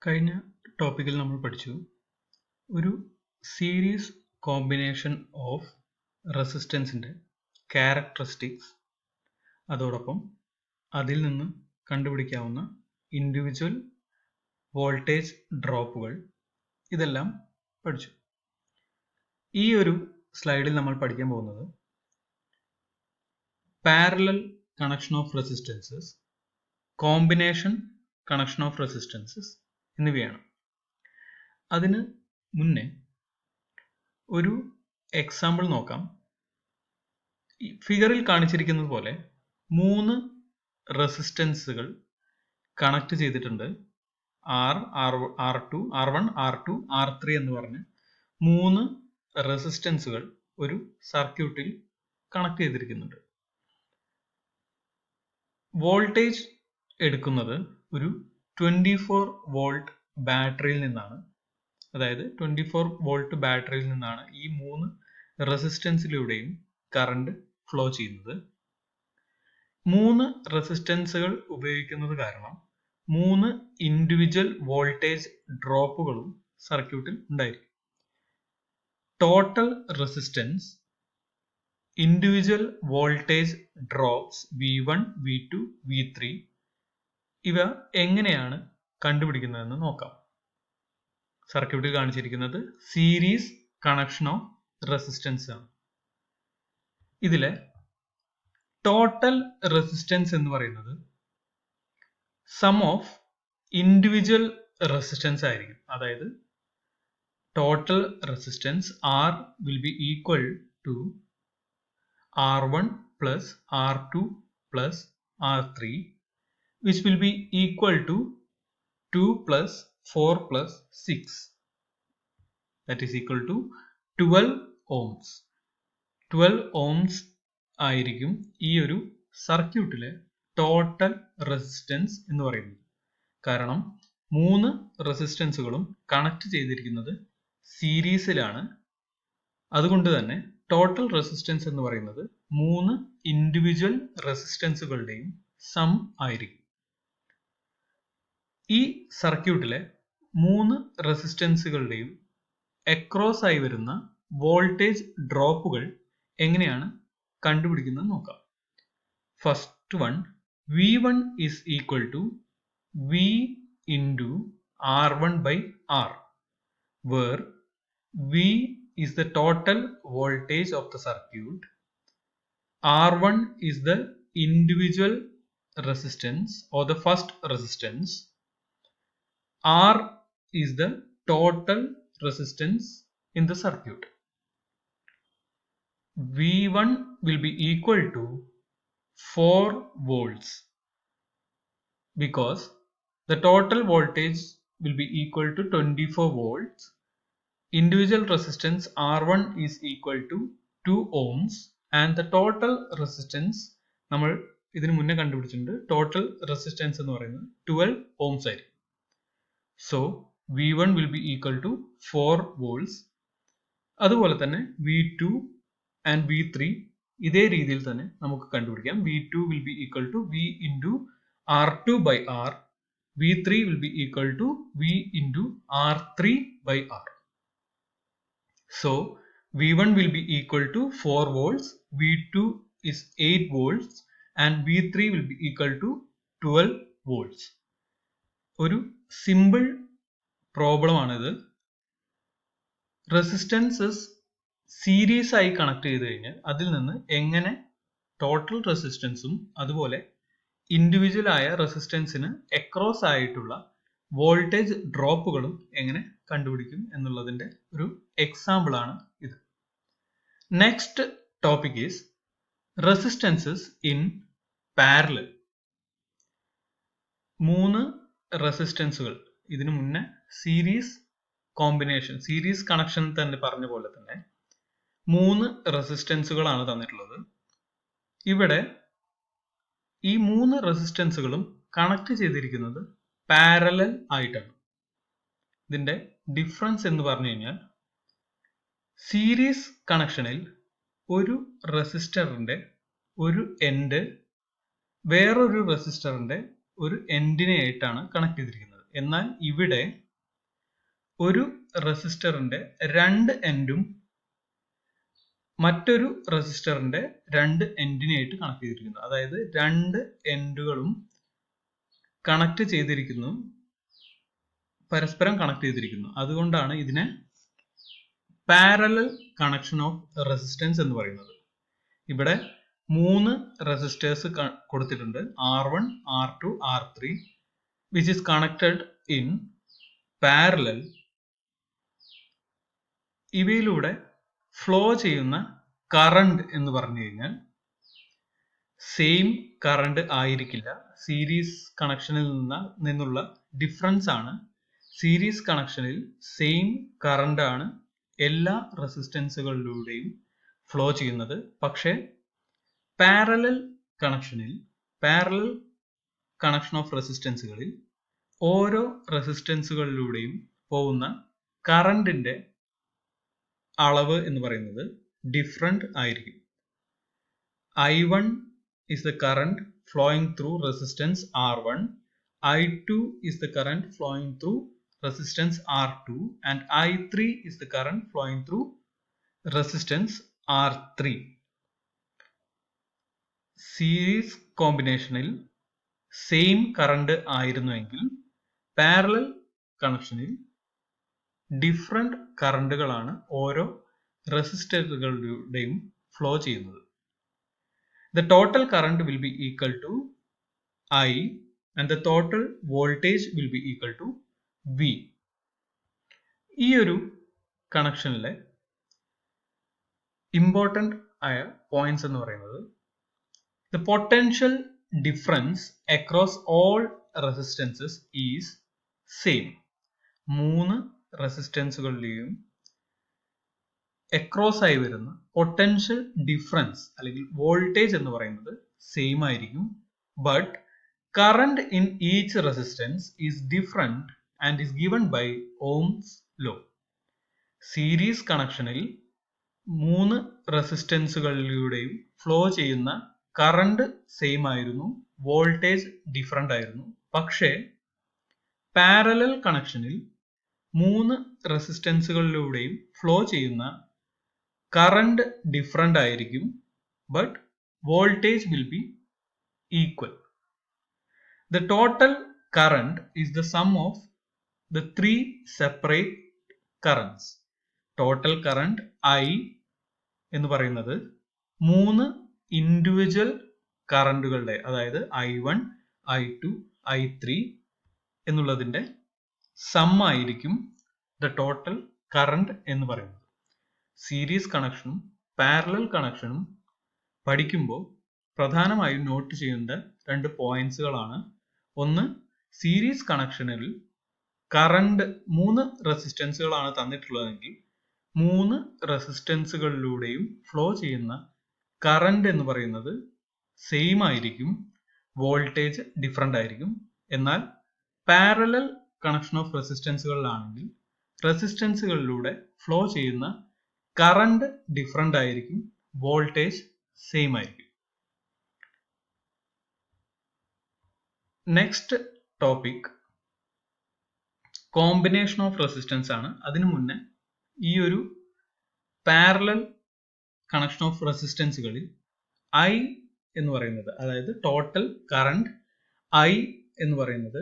കഴിഞ്ഞ ടോപ്പിക്കിൽ നമ്മൾ പഠിച്ചു ഒരു സീരീസ് കോമ്പിനേഷൻ ഓഫ് റെസിസ്റ്റൻസിൻ്റെ ക്യാരക്ടറിസ്റ്റിക്സ്, അതോടൊപ്പം അതിൽ നിന്ന് കണ്ടുപിടിക്കാവുന്ന ഇൻഡിവിജ്വൽ വോൾട്ടേജ് ഡ്രോപ്പുകൾ, ഇതെല്ലാം പഠിച്ചു. ഈ ഒരു സ്ലൈഡിൽ നമ്മൾ പഠിക്കാൻ പോകുന്നത് parallel connection of resistances, combination connection of resistances എന്നിവയാണ്. അതിന് മുന്നേ ഒരു എക്സാമ്പിൾ നോക്കാം. ഫിഗറിൽ കാണിച്ചിരിക്കുന്നത് പോലെ 3 റെസിസ്റ്റൻസുകൾ കണക്ട് ചെയ്തിട്ടുണ്ട്. R1, R2, R3 എന്ന് പറഞ്ഞ് 3 റെസിസ്റ്റൻസുകൾ ഒരു സർക്യൂട്ടിൽ കണക്ട് ചെയ്തിരിക്കുന്നുണ്ട്. വോൾട്ടേജ് എടുക്കുന്നത് ഒരു 24 വോൾട്ട് ബാറ്ററിയിൽ നിന്നാണ്. അതായത് 24 വോൾട്ട് ബാറ്ററിയിൽ നിന്നാണ് ഈ 3 റെസിസ്റ്റൻസിലൂടെയും കറണ്ട് ഫ്ലോ ചെയ്യുന്നത്. 3 റെസിസ്റ്റൻസുകൾ ഉപയോഗിക്കുന്നത് കാരണം 3 ഇൻഡിവിജ്വൽ വോൾട്ടേജ് ഡ്രോപ്പുകളും സർക്യൂട്ടിൽ ഉണ്ടായിരിക്കും. Total resistance, individual voltage drops V1, V2, V3 ഇവ എങ്ങനെയാണ് കണ്ടുപിടിക്കുന്നതെന്ന് നോക്കാം. സർക്യൂട്ടിൽ കാണിച്ചിരിക്കുന്നത് സീരീസ് കണക്ഷൻ ഓഫ് റെസിസ്റ്റൻസ് ആണ്. ഇതിലെ ടോട്ടൽ റെസിസ്റ്റൻസ് എന്ന് പറയുന്നത് സം ഓഫ് ഇൻഡിവിജ്വൽ റെസിസ്റ്റൻസ് ആയിരിക്കും. അതായത് total resistance R will be equal to R1 plus R2 plus R3, which will be equal to 2 plus 4 plus 6, that is equal to 12 ohms. 12 ohms ആയിരിക്കും ഈ ഒരു സർക്യൂട്ടിലെ total resistance എന്ന് പറയുന്നത്. കാരണം 3 റെസിസ്റ്റൻസുകളും connect ചെയ്തിരിക്കുന്നത് സീരീസിലാണ്. അതുകൊണ്ട് തന്നെ ടോട്ടൽ റെസിസ്റ്റൻസ് എന്ന് പറയുന്നത് 3 ഇൻഡിവിജ്വൽ റെസിസ്റ്റൻസുകളുടെയും സം ആയിരിക്കും. ഈ സർക്യൂട്ടിലെ 3 റെസിസ്റ്റൻസുകളുടെയും അക്രോസ് ആയി വരുന്ന വോൾട്ടേജ് ഡ്രോപ്പുകൾ എങ്ങനെയാണ് കണ്ടുപിടിക്കുന്നത് നോക്കാം. First one, V1 is equal to V into R1 by R, where V is the total voltage of the circuit, R1 is the individual resistance or the first resistance, R is the total resistance in the circuit. V1 will be equal to 4 volts because the total voltage will be equal to 24 volts. Individual resistance R1 is equal to 2 ohms and the total resistance നമ്മൾ ഇതിനു മുന്നേ കണ്ടുപിടിച്ചിട്ടുണ്ട്. Total resistance എന്ന് പറയുന്നത് 12 ohms ആയിരിക്കും. So V1 will be equal to 4 volts. അതുപോലെ തന്നെ V2 and V3 ഇതേ രീതിയിൽ തന്നെ നമുക്ക് കണ്ടുപിടിക്കാം. V2 will be equal to V into R2 by R. V3 will be equal to V into R3 by R. So V1 will be equal to 4 volts, V2 is 8 volts and V3 will be equal to 12 volts. ഒരു simple problem ആണിത്. Resistances series ആയി connect ചെയ്ത് കഴിഞ്ഞാൽ അതിൽ നിന്ന് എങ്ങനെ total റെസിസ്റ്റൻസും അതുപോലെ ഇൻഡിവിജ്വൽ ആയ റെസിസ്റ്റൻസിന് അക്രോസ് ആയിട്ടുള്ള വോൾട്ടേജ് ഡ്രോപ്പുകളും എങ്ങനെ കണ്ടുപിടിക്കും എന്നുള്ളതിന്റെ ഒരു എക്സാമ്പിൾ ആണ് ഇത്. Next topic is resistances in parallel. 3 റെസിസ്റ്റൻസുകൾ ഇതിനു മുന്നേ സീരീസ് കോമ്പിനേഷൻ, സീരീസ് കണക്ഷൻ തന്നെ പറഞ്ഞ പോലെ തന്നെ 3 റെസിസ്റ്റൻസുകളാണ് തന്നിട്ടുള്ളത്. ഇവിടെ ഈ 3 റെസിസ്റ്റൻസുകളും കണക്ട് ചെയ്തിരിക്കുന്നത് പാരലൽ ആയിട്ടാണ്. ഇതിന്റെ ഡിഫറൻസ് എന്ന് പറഞ്ഞു കഴിഞ്ഞാൽ സീരീസ് കണക്ഷനിൽ ഒരു റെസിസ്റ്ററിന്റെ ഒരു എൻഡ് വേറൊരു റെസിസ്റ്ററിന്റെ ഒരു എൻഡിനെ ആയിട്ടാണ് കണക്ട് ചെയ്തിരിക്കുന്നത്. എന്നാൽ ഇവിടെ ഒരു റെസിസ്റ്ററിന്റെ രണ്ട് എൻഡും മറ്റൊരു റെസിസ്റ്ററിന്റെ രണ്ട് എൻഡിനായിട്ട് കണക്ട് ചെയ്തിരിക്കുന്നു. അതായത് രണ്ട് എൻഡുകളും കണക്ട് ചെയ്തിരിക്കുന്നു, പരസ്പരം കണക്ട് ചെയ്തിരിക്കുന്നു. അതുകൊണ്ടാണ് ഇതിനെ പാരലൽ കണക്ഷൻ ഓഫ് റെസിസ്റ്റൻസ് എന്ന് പറയുന്നത്. ഇവിടെ മൂന്ന് റെസിസ്റ്റേഴ്സ് കൊടുത്തിട്ടുണ്ട്, R1, R2, R3, which is connected in parallel. ഇവയിലൂടെ ഫ്ലോ ചെയ്യുന്ന കറണ്ട് എന്ന് പറഞ്ഞു കഴിഞ്ഞാൽ സെയിം കറണ്ട് ആയിരിക്കില്ല. സീരീസ് കണക്ഷനിൽ നിന്നുള്ള ഡിഫറൻസ് ആണ്. സീരീസ് കണക്ഷനിൽ സെയിം കറണ്ട് ആണ് എല്ലാ റെസിസ്റ്റൻസുകളിലൂടെയും ഫ്ലോ ചെയ്യുന്നത്. പക്ഷേ പാരലൽ കണക്ഷൻ ഓഫ് റെസിസ്റ്റൻസുകളിൽ ഓരോ റെസിസ്റ്റൻസുകളിലൂടെയും പോകുന്ന കറണ്ടിന്റെ അളവ് എന്ന് പറയുന്നത് ഡിഫറെന്റ് ആയിരിക്കും. I1 is the current flowing through resistance R1, I2 is the current flowing through resistance R2, and I3 is the current flowing through resistance R3. Series കോമ്പിനേഷനിൽ സെയിം കറണ്ട് ആയിരുന്നുവെങ്കിൽ parallel കണക്ഷനിൽ ഡിഫറെന്റ് കറണ്ടുകളാണ് ഓരോ റെസിസ്റ്ററുകളുടെയും ഫ്ലോ ചെയ്യുന്നത്. The total current will be equal to I and the total voltage will be equal to V. ഈ ഒരു കണക്ഷനിലെ ഇമ്പോർട്ടന്റ് ആയ പോയിന്റ്സ് എന്ന് പറയുന്നത് the potential difference across all resistances is same. മൂന്ന് റെസിസ്റ്റൻസുകളിലെയും അക്രോസ് ആയി വരുന്ന പൊട്ടൻഷ്യൽ ഡിഫറൻസ് അല്ലെങ്കിൽ വോൾട്ടേജ് എന്ന് പറയുന്നത് സെയിം ആയിരിക്കും. But current in each resistance is different and is given by Ohm's law. Series കണക്ഷനിൽ മൂന്ന് റെസിസ്റ്റൻസുകളിലൂടെയും ഫ്ലോ ചെയ്യുന്ന കറണ്ട് സെയിം ആയിരുന്നു, വോൾട്ടേജ് ഡിഫറെന്റ് ആയിരുന്നു. പക്ഷേ പാരലൽ കണക്ഷനിൽ മൂന്ന് റെസിസ്റ്റൻസുകളിലൂടെയും ഫ്ലോ ചെയ്യുന്ന കറണ്ട് ഡിഫറെന്റ് ആയിരിക്കും, but voltage will be equal. The total current is the sum of the three separate currents. Total current I എന്ന് പറയുന്നത് മൂന്ന് ഇൻഡിവിജ്വൽ കറണ്ടുകളുടെ, അതായത് I1, I2, I3 എന്നുള്ളതിന്റെ സം ആയിരിക്കും the total current എന്ന് പറയുന്നത്. സീരീസ് കണക്ഷനും പാരലൽ കണക്ഷനും പഠിക്കുമ്പോൾ പ്രധാനമായും നോട്ട് ചെയ്യേണ്ട രണ്ട് പോയിന്റ്സുകളാണ്. ഒന്ന്, സീരീസ് കണക്ഷനിൽ കറണ്ട് മൂന്ന് റെസിസ്റ്റൻസുകളാണ് തന്നിട്ടുള്ളതെങ്കിൽ മൂന്ന് റെസിസ്റ്റൻസുകളിലൂടെയും ഫ്ലോ ചെയ്യുന്ന കറണ്ട് എന്ന് പറയുന്നത് സെയിം ആയിരിക്കും, വോൾട്ടേജ് ഡിഫറെന്റ് ആയിരിക്കും. എന്നാൽ പാരലൽ കണക്ഷൻ ഓഫ് റെസിസ്റ്റൻസുകളിലാണെങ്കിൽ റെസിസ്റ്റൻസുകളിലൂടെ ഫ്ലോ ചെയ്യുന്ന കറണ്ട് ഡിഫറെന്റ് ആയിരിക്കും, വോൾട്ടേജ് സെയിം ആയിരിക്കും. Next topic combination of resistance ആണ്. അതിനു മുന്നേ ഈ ഒരു പാരലൽ കണക്ഷൻ ഓഫ് റെസിസ്റ്റൻസുകളിൽ I എന്ന് പറയുന്നത്, അതായത് ടോട്ടൽ കറണ്ട് I എന്ന് പറയുന്നത്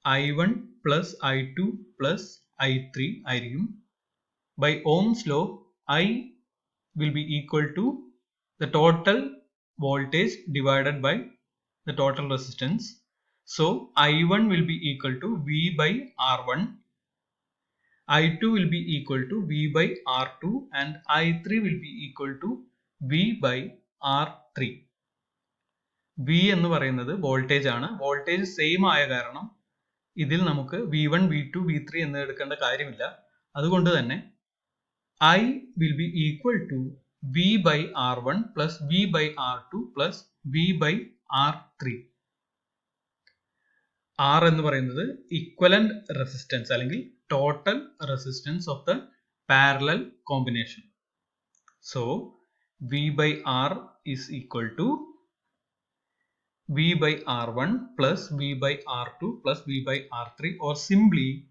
I1 plus I2 plus I3 ആയിരിക്കും. By Ohm's law I will be equal to the total voltage divided by the total resistance. So I1 will be equal to V by R1, I2 will be equal to V by R2, and I3 will be equal to V by R3. V എന്ന് പറയുന്നത് voltage ആണ്. Voltage same ആയ കാരണം ഇതിൽ നമുക്ക് V1, V2, V3 എന്ന് എടുക്കേണ്ട കാര്യമില്ല. അതുകൊണ്ട് തന്നെ I will be equal to V by R1 plus V by R2 plus V by R3. R എന്ന് പറയുന്നത് ഇക്വലന്റ് റെസിസ്റ്റൻസ് അല്ലെങ്കിൽ total resistance of the parallel combination. So V by R is equal to V by R1 plus V by R2 plus V by R3, or simply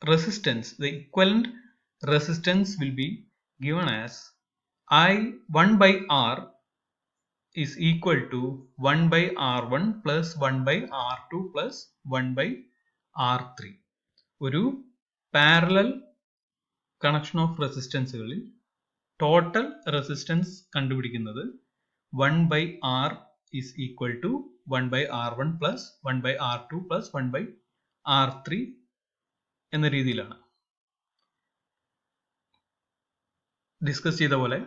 resistance, the equivalent resistance will be given as I1 by R is equal to 1 by R1 plus 1 by R2 plus 1 by R3. ഒരു parallel connection of റെസിസ്റ്റൻസുകളിൽ total resistance കണ്ടുപിടിക്കുന്നത് 1 by R is equal to 1 by R1 plus 1 by R2 plus 1 by R3 എന്ന രീതിയിലാണ്. Discuss ചെയ്ത പോലെ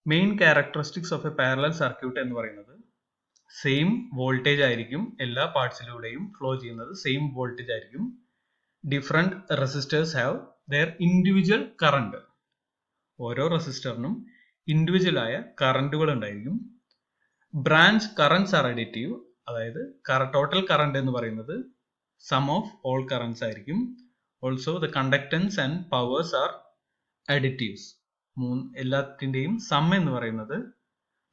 main characteristics of A parallel circuit എന്ന് പറയുന്നത് same voltage ആയിരിക്കും, എല്ലാ പാർട്സിലൂടെയും ഫ്ലോ ചെയ്യുന്നത് സെയിം വോൾട്ടേജ് ആയിരിക്കും. Different resistors have their individual current, ഓരോ റെസിസ്റ്ററിനും ഇൻഡിവിജ്വൽ ആയ കറണ്ടുകൾ ഉണ്ടായിരിക്കും. ബ്രാഞ്ച് കറണ്ട്സ് ആർ അഡിറ്റീവ്, അതായത് ടോട്ടൽ കറണ്ട് എന്ന് പറയുന്നത് സം ഓഫ് ഓൾ കറണ്ട്സ് ആയിരിക്കും. Also the conductance and powers R additives, എല്ലാത്തിൻ്റെയും സം എന്ന് പറയുന്നത്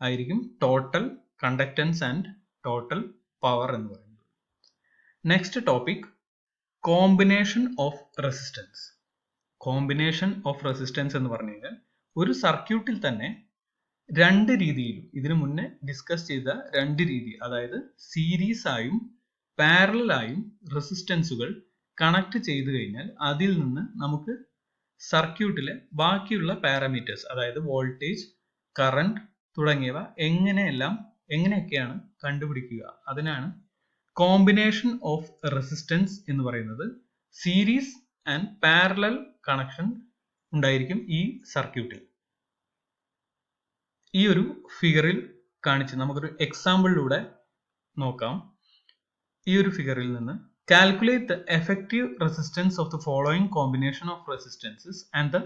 ആയിരിക്കും total conductance and total power എന്ന് പറയുന്നത്. Next topic, combination of resistance. Combination of resistance എന്ന് പറഞ്ഞു കഴിഞ്ഞാൽ ഒരു സർക്യൂട്ടിൽ തന്നെ രണ്ട് രീതിയിലും, ഇതിനു മുന്നേ ഡിസ്കസ് ചെയ്ത രണ്ട് രീതി, അതായത് സീരീസ് ആയും പാരലൽ ആയും റെസിസ്റ്റൻസുകൾ കണക്ട് ചെയ്തു കഴിഞ്ഞാൽ അതിൽ നിന്ന് നമുക്ക് സർക്യൂട്ടിലെ ബാക്കിയുള്ള പാരാമീറ്റേഴ്സ്, അതായത് വോൾട്ടേജ്, കറണ്ട് തുടങ്ങിയവ എങ്ങനെയൊക്കെയാണ് കണ്ടുപിടിക്കുക, അതിനാണ് കോമ്പിനേഷൻ ഓഫ് റെസിസ്റ്റൻസ് എന്ന് പറയുന്നത്. സീരീസ് ആൻഡ് പാരലൽ കണക്ഷൻ ഉണ്ടായിരിക്കും ഈ സർക്യൂട്ടിൽ. ഈ ഒരു ഫിഗറിൽ കാണിച്ച് നമുക്കൊരു എക്സാമ്പിളിലൂടെ നോക്കാം. ഈ ഒരു ഫിഗറിൽ നിന്ന് calculate the effective resistance of the following combination of resistances and the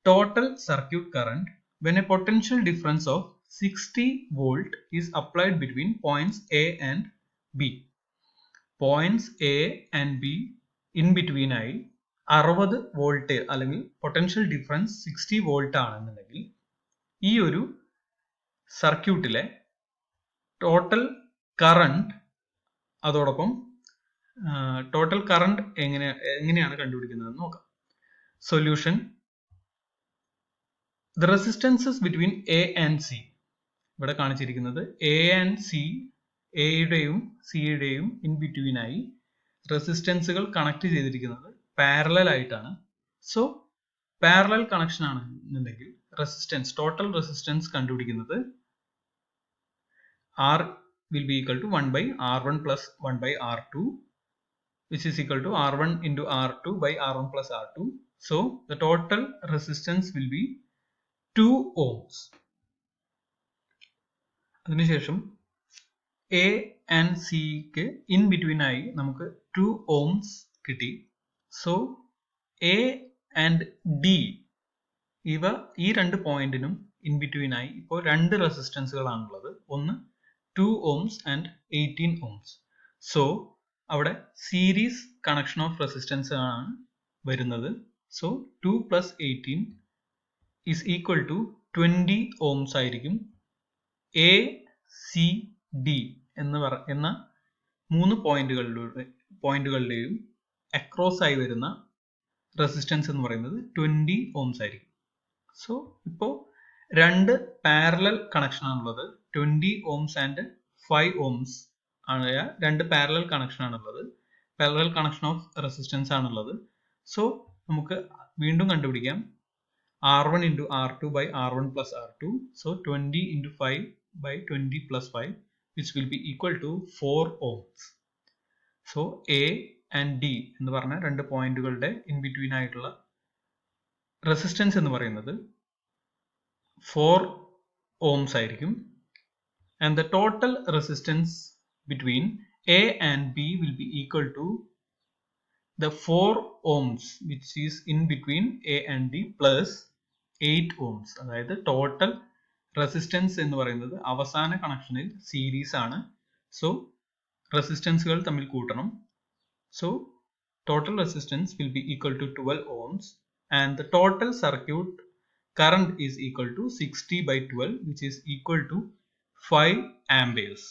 total circuit current when a potential difference of 60 volt is applied between points A and B. Points A and B in between ആയി 60 volt അല്ലെങ്കിൽ potential difference 60 volt ആണെന്നുണ്ടെങ്കിൽ ഈ ഒരു സർക്യൂട്ടിലെ total current, അതോടൊപ്പം total current എങ്ങനെയാണ് കണ്ടുപിടിക്കുന്നത് നോക്കാം. Solution, the resistances between A and C, ഇവിടെ കാണിച്ചിരിക്കുന്നത് എ ആൻഡ് സി, എയുടെയും സിയുടെയും ഇൻ ബിറ്റ്വീൻ ആയി റെസിസ്റ്റൻസുകൾ കണക്ട് ചെയ്തിരിക്കുന്നത് പാരലൽ ആയിട്ടാണ്. സോ പാരലൽ കണക്ഷൻ ആണെന്നുണ്ടെങ്കിൽ റെസിസ്റ്റൻസ്, ടോട്ടൽ റെസിസ്റ്റൻസ് കണ്ടുപിടിക്കുന്നത് R will be equal to 1 by R1 plus 1 by R2, which is equal to R1 into R2 by R1 plus R2. So the total resistance will be 2 ohms. അതിനുശേഷം A and C ക്ക് in between ആയി നമുക്ക് 2 ohms കിട്ടി. So A and D ഈ രണ്ട് പോയിന്റിനും in between ആയി ഇപ്പോൾ രണ്ട് റെസിസ്റ്റൻസുകളാണുള്ളത്, ഒന്ന് 2 ohms and 18 ohms. So അവിടെ സീരീസ് കണക്ഷൻ ഓഫ് റെസിസ്റ്റൻസ് ആണ് വരുന്നത്. So 2 plus 18 is equal to 20 ohms ആയിരിക്കും എ സി ഡി എന്ന മൂന്ന് പോയിന്റുകളുടെയും അക്രോസ് ആയി വരുന്ന റെസിസ്റ്റൻസ് എന്ന് പറയുന്നത് 20 ohms ആയിരിക്കും. സോ ഇപ്പോൾ രണ്ട് പാരലൽ കണക്ഷൻ ആണുള്ളത്, 20 ohms ആൻഡ് 5 ohms ആയ രണ്ട് പാരലൽ കണക്ഷൻ ആണുള്ളത്, പാരലൽ കണക്ഷൻ ഓഫ് റെസിസ്റ്റൻസ് ആണുള്ളത്. സോ നമുക്ക് വീണ്ടും കണ്ടുപിടിക്കാം R1 into R2 by R1 plus R2. So 20 into 5 by 20 plus 5, which will be equal to 4 ohms. So A and D എന്ന് പറഞ്ഞ രണ്ട് പോയിന്റുകളുടെ ഇൻ ബിറ്റ്വീൻ ആയിട്ടുള്ള റെസിസ്റ്റൻസ് എന്ന് പറയുന്നത് 4 ohms ആയിരിക്കും. And the total resistance between A and B will be equal to the 4 ohms which is in between A and D plus 8 ohms. അതായത് total resistance എന്ന് പറയുന്നത് അവസാന കണക്ഷനിൽ സീരീസ് ആണ്. സോ റെസിസ്റ്റൻസുകൾ തമ്മിൽ കൂട്ടണം. So total resistance will be equal to 12 ohms and the total circuit current is equal to 60 by 12, which is equal to 5 amperes.